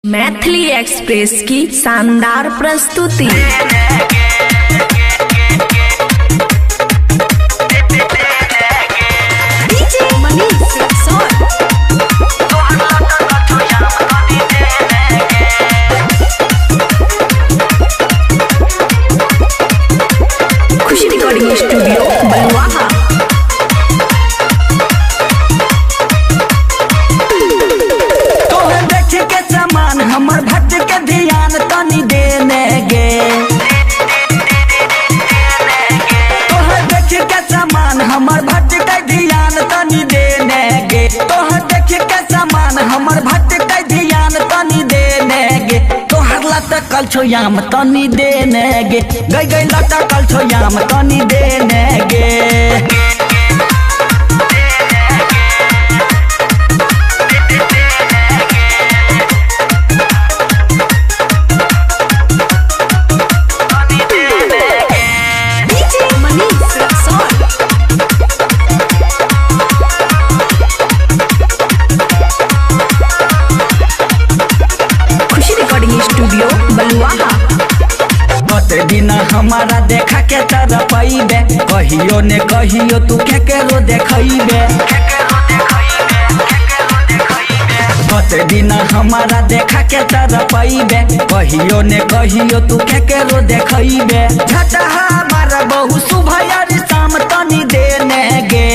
Maithili express की शानदार प्रस्तुति। डीजे मनीष रक्सौल। खुशी रिकॉर्डिंग स्टूडियो बलुआहा। हमर भक्त के ध्यान तनी देने गे, तोहर देख के समान हमर भक्त के ध्यान तनी देने गे, तोहर देख के समान हमर भक्त के ध्यान तनी देने गे, तोहर लटकल छो याम तनी देने गे, गई गई लटकल छो याम तनी देने गे। स्टूडियो बलुआहा। बिना हमारा देखा के तरह पैबे, कहियो ने कहियो तू केकरो देखैबे, बिना हमारा देखा के तरह पैबे, कहियो ने कहियो तू केकरो देखैबे। झटहा मारा बहु सुबह यार शाम तनी देने गे,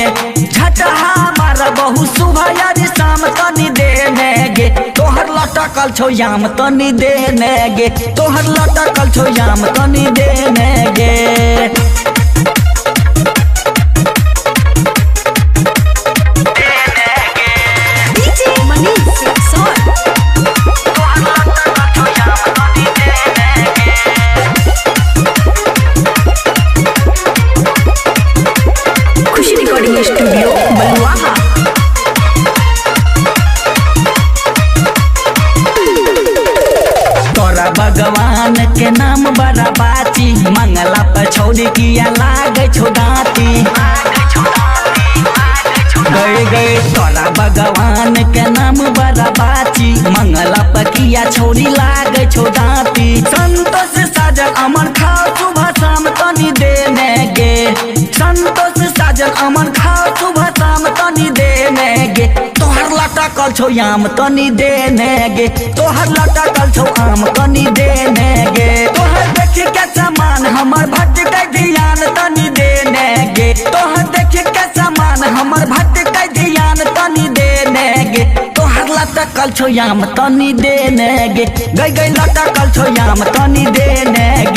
झटहा मारा बहु सुबह यार शाम तनी देने गे, तोहर लटकल छो याम तनी देने गे, तोहर लटकल छो याम तनी देने गे। डीजे मनीष रक्सौल। खुशी रिकॉर्डिंग स्टूडियो बलुआहा। तोरा भगवान के नाम बड़ा बाची, मंगला पर छोड़ किया लागे छो दाती, गए गए तोरा भगवान के नाम बड़ा बाची, मंगला पर किया छोड़ी लागे छो दाती। संतोष साजन अमन खाओ सुबह शाम तनी देने गे, संतोष साजन अमन खाओ सुबह शाम तनी देने गे, तोहर लटकल छो याम तनी देने गे, तोहर लटकल छो आम तनी देने गे, तोहर देख के समान हमर भक्त के ध्यान तनी देने गे, तोहर देख के समान हमर भक्त के ध्यान तनी देने गे, तोहर लटकल छो याम तनी देने गे, गई गई लटकल छो याम तनी देने गे।